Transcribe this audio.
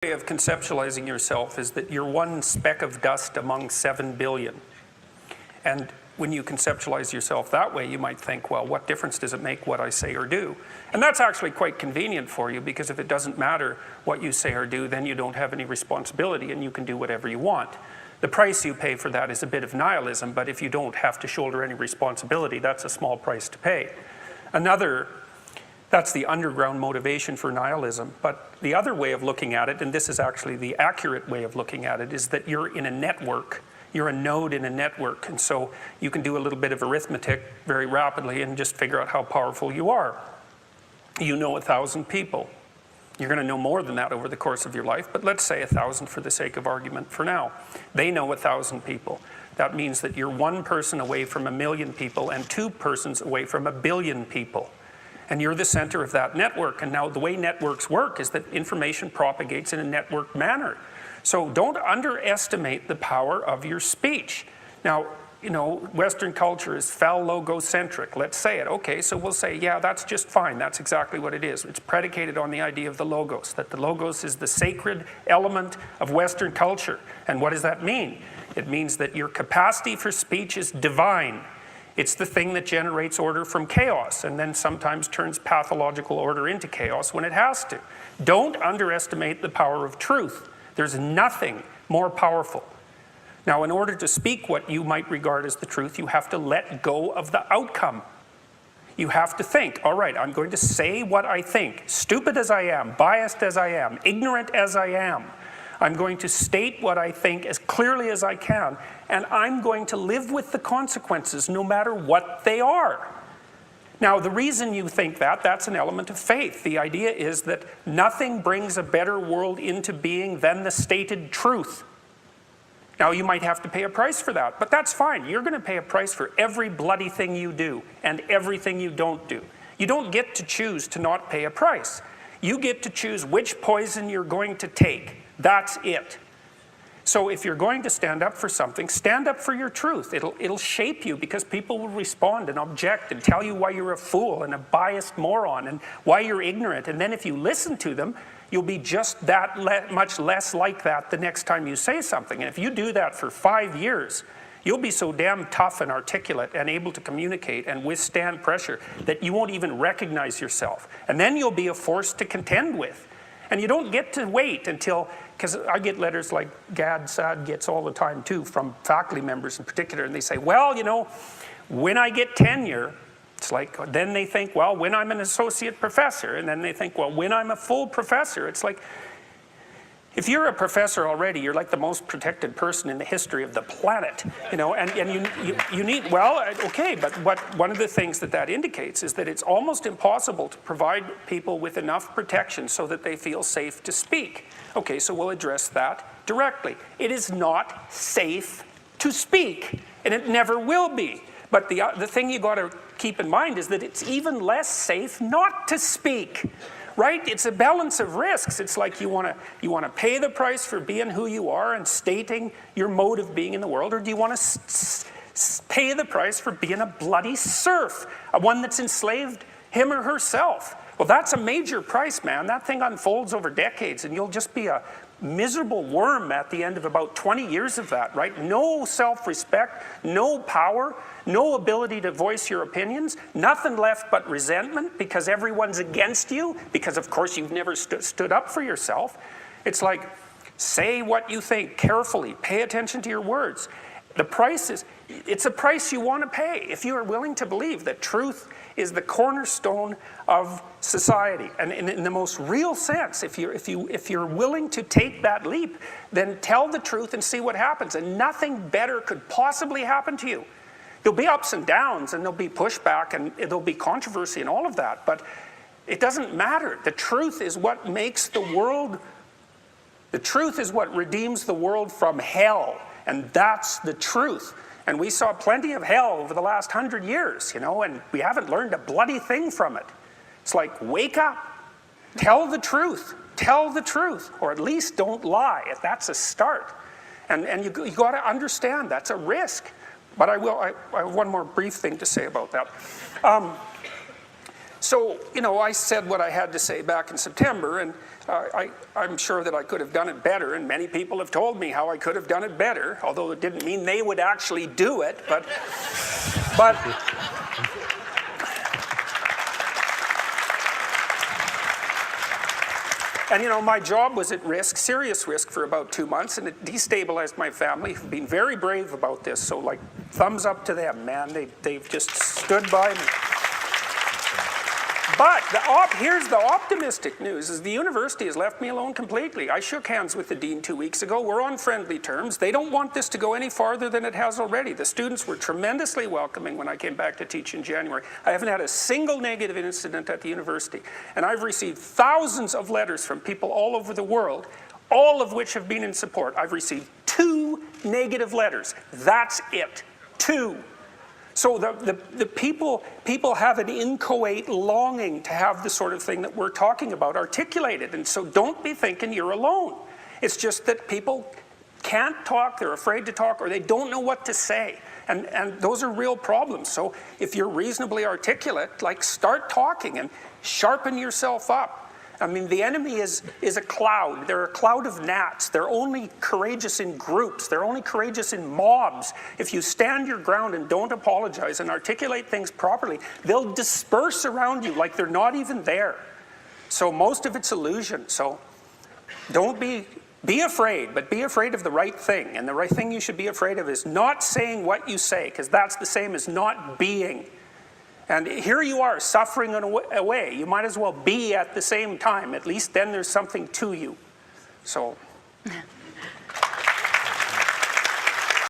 way of conceptualizing yourself is that you're one speck of dust among 7 billion. And when you conceptualize yourself that way, you might think, well, what difference does it make what I say or do? And that's actually quite convenient for you, because if it doesn't matter what you say or do, then you don't have any responsibility and you can do whatever you want. The price you pay for that is a bit of nihilism, but if you don't have to shoulder any responsibility, that's a small price to pay. That's the underground motivation for nihilism. But the other way of looking at it, and this is actually the accurate way of looking at it, is that you're in a network. You're a node in a network, and so you can do a little bit of arithmetic very rapidly and just figure out how powerful you are. You know 1,000 people. You're going to know more than that over the course of your life, but let's say 1,000 for the sake of argument for now. They know 1,000 people. That means that you're one person away from 1,000,000 people and 2 persons away from 1,000,000,000 people. And you're the center of that network. And now the way networks work is that information propagates in a networked manner. So don't underestimate the power of your speech. Now, you know, Western culture is phallogocentric. Let's say it. Okay, so we'll say, yeah, that's just fine. That's exactly what it is. It's predicated on the idea of the logos, that the logos is the sacred element of Western culture. And what does that mean? It means that your capacity for speech is divine. It's the thing that generates order from chaos and then sometimes turns pathological order into chaos when it has to. Don't underestimate the power of truth. There's nothing more powerful. Now, in order to speak what you might regard as the truth, you have to let go of the outcome. You have to think, all right, I'm going to say what I think, stupid as I am, biased as I am, ignorant as I am. I'm going to state what I think as clearly as I can, and I'm going to live with the consequences no matter what they are. Now, the reason you think that, that's an element of faith. The idea is that nothing brings a better world into being than the stated truth. Now, you might have to pay a price for that, but that's fine. You're going to pay a price for every bloody thing you do and everything you don't do. You don't get to choose to not pay a price. You get to choose which poison you're going to take. That's it. So if you're going to stand up for something, stand up for your truth. It'll shape you, because people will respond and object and tell you why you're a fool and a biased moron and why you're ignorant. And then if you listen to them, you'll be just that much less like that the next time you say something. And if you do that for 5 years, you'll be so damn tough and articulate and able to communicate and withstand pressure that you won't even recognize yourself. And then you'll be a force to contend with. And you don't get to wait until, because I get letters like Sad gets all the time too, from faculty members in particular, and they say, well, you know, when I get tenure, it's like, then they think, well, when I'm an associate professor, and then they think, well, when I'm a full professor. It's like, if you're a professor already, you're like the most protected person in the history of the planet, you know, and you need, well, okay, but one of the things that indicates is that it's almost impossible to provide people with enough protection so that they feel safe to speak. Okay, so we'll address that directly. It is not safe to speak, and it never will be. But the thing you got to keep in mind is that it's even less safe not to speak. Right? It's a balance of risks. It's like you want to pay the price for being who you are and stating your mode of being in the world, or do you want to pay the price for being a bloody serf, one that's enslaved him or herself? Well, that's a major price, man. That thing unfolds over decades, and you'll just be a miserable worm at the end of about 20 years of that, right? No self-respect, no power, no ability to voice your opinions, nothing left but resentment because everyone's against you, because of course you've never stood up for yourself. It's like, say what you think carefully, pay attention to your words. The price is, it's a price you want to pay if you are willing to believe that truth is the cornerstone of society. And in the most real sense, if you're willing to take that leap, then tell the truth and see what happens. And nothing better could possibly happen to you. There'll be ups and downs, and there'll be pushback, and there'll be controversy and all of that, but it doesn't matter. The truth is what makes the world, the truth is what redeems the world from hell, and that's the truth. And we saw plenty of hell over the last 100 years, you know, and we haven't learned a bloody thing from it. It's like, wake up, tell the truth, or at least don't lie. That's a start. And you got to understand that's a risk. But I have one more brief thing to say about that. So, you know, I said what I had to say back in September, and I'm sure that I could have done it better, and many people have told me how I could have done it better, although it didn't mean they would actually do it, but and you know, my job was at risk, serious risk, for about 2 months, and it destabilized my family, who've been very brave about this, so like, thumbs up to them, man. They've just stood by me. But here's the optimistic news, is the university has left me alone completely. I shook hands with the dean 2 weeks ago. We're on friendly terms. They don't want this to go any farther than it has already. The students were tremendously welcoming when I came back to teach in January. I haven't had a single negative incident at the university. And I've received thousands of letters from people all over the world, all of which have been in support. I've received 2 negative letters. That's it. 2. So the people have an inchoate longing to have the sort of thing that we're talking about articulated. And so don't be thinking you're alone. It's just that people can't talk, they're afraid to talk, or they don't know what to say. And those are real problems. So if you're reasonably articulate, like, start talking and sharpen yourself up. I mean, the enemy is a cloud. They're a cloud of gnats. They're only courageous in groups. They're only courageous in mobs. If you stand your ground and don't apologize and articulate things properly, they'll disperse around you like they're not even there. So most of it's illusion. So don't be afraid, but be afraid of the right thing. And the right thing you should be afraid of is not saying what you say, because that's the same as not being. And here you are, suffering away. You might as well be at the same time. At least then there's something to you. So